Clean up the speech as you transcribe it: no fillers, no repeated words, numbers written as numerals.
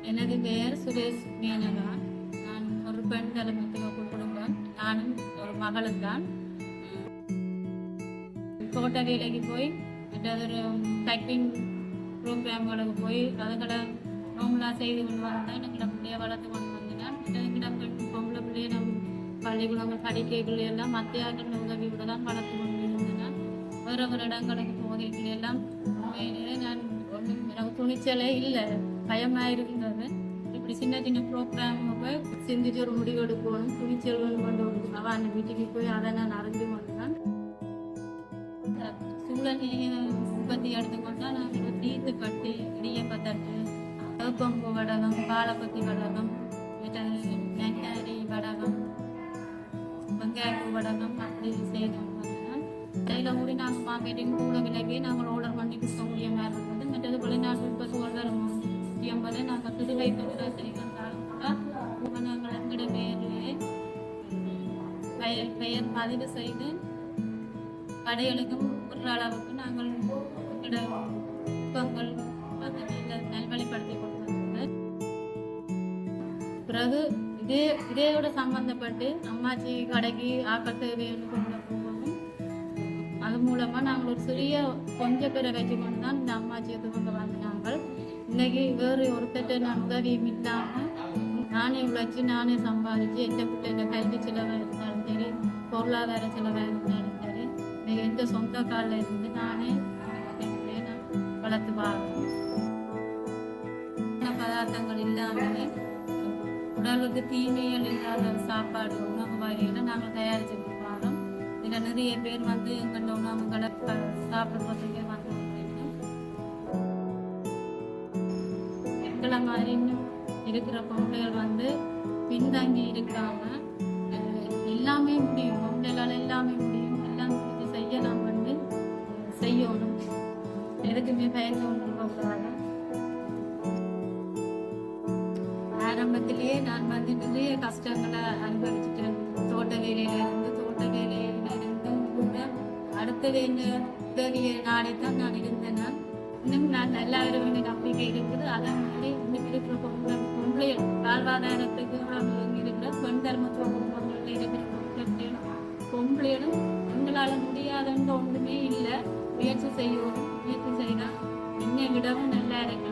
எனது பெயர் சுரேஷ் மேனகா. நான் ஒரு பெண் தலைமைத்துவ குடும்பம். நானும் ஒரு மகளும் தான். தோட்ட வேலைக்கு போய் மற்றது ஒரு டைப்பிங் ப்ரோக்ராம்களுக்கு போய் அதுகளை நோம்பலாக செய்து கொண்டு வந்தேன். எங்களை பிள்ளைய வளர்த்து கொண்டு வந்தேன். எங்கிட்ட பெண் பொம்பளை பிள்ளைய நம் பள்ளிக்கூடங்கள் படிக்கைகள் எல்லாம் மத்தியாக்கள் உதவியோடு தான் வளர்த்து கொண்டு இருந்தேன். வேறு ஒரு இடங்களுக்கு போதைகள் எல்லாம் நான் ஒன்றும் எனக்கு துணிச்சலே இல்லை, பயமாக இருந்தது. இப்படி சின்ன சின்ன ப்ரோக்ராம் போய் சிந்திச்சு ஒரு முடிவு எடுக்கணும், துணிச்சல் கொண்டு அவன் வீட்டுக்கு போய் அதை நான் அறிஞ்சு கொண்டேன். சூழல் உற்பத்தி எடுத்துக்கொண்டால் நாங்கள் தீர்த்து கட்டி இடியப்பத்தட்டு வேப்பம்பு வடகம், பாலப்பத்தி வடகம், நென்னாரி வடகம், வெங்காயப்பூ வடகம் அப்படி செய்து வந்தேன். அதில் கூடி நாங்கள் மார்க்கெட்டிங் கூட விலைக்கு நாங்கள் ஆர்டர் பண்ணி கொடுக்க முடியாமல் இருந்தது. மற்றது வெளிநாட்டு உற்பத்தி ஆர்டர் முடியும்போது நாங்கள் திருவை தொழில் செய்கின்றாலும் கூட நாங்கள் எங்களுடைய பேரிலே பெயர் பதிவு செய்து கடைகளுக்கும் ஒரு அளவுக்கு நாங்கள் எங்களுடைய நுட்பங்கள் நல்வழிப்படுத்தி கொடுத்தோம். பிறகு இதையோட சம்பந்தப்பட்டு அம்மாச்சி கடைக்கு ஆக்கள் தேவைன்னு கொண்டு போகவும் அது மூலமாக நாங்கள் ஒரு சிறிய கொஞ்சம் பேரை வச்சு கொண்டு தான் இந்த அம்மாச்சியை துவங்க வாங்கினாங்க. இன்னைக்கு வேறு ஒருத்தட்ட நான் உதவியும் இல்லாமல் நானே உழைச்சி நானே சம்பாதிச்சு எந்த எந்த கல்வி செலவாக இருந்தாலும் சரி, பொருளாதார செலவாக இருந்தாலும் சரி, எந்த சொந்த காலில் இருந்து நானே நான் வளர்த்து பார்க்கணும். பதார்த்தங்கள் இல்லாமலே உடலுக்கு தீமைகள் இல்லாத சாப்பாடு உணவு வகைகளை நாங்கள் தயாரித்து கொடுப்பாரோம். இதில் நிறைய பேர் வந்து எங்கள் உணவுகளை சாப்பிடுறதுக்கே வந்து எங்களை மாதிரி இன்னும் இருக்கிற பொருட்கள் வந்து பின்தங்கி இருக்காம எல்லாமே முடியும், பொருட்களால் எல்லாமே முடியும், எல்லாம் இது செய்ய நாம் வந்து செய்யணும், எதுக்குமே பயந்து கொண்டு போகிறாங்க. ஆரம்பத்திலேயே நான் வந்து நிறைய கஷ்டங்களை அனுபவிச்சுட்டேன். தோட்ட வேலையிலிருந்தும் கூட அடுத்தது என்ன உதவியை நாடித்தான் நான் இருந்தேன். இன்னும் நான் எல்லாரும் நம்பிக்கை இருக்குது. அதே மாதிரி இன்னும் இருக்கிற பொம்பளை வாழ்வாதாரத்துக்கு இருக்கிற பெண் தர்மத்துவ குடும்பங்களில் இருக்கிற பொம்பளைகளும் எங்களால் முடியாதுன்ற ஒன்றுமே இல்லை. முயற்சி செய்யணும், முயற்சி செய்தால் என்னை விடவும் நல்லா இருக்கு.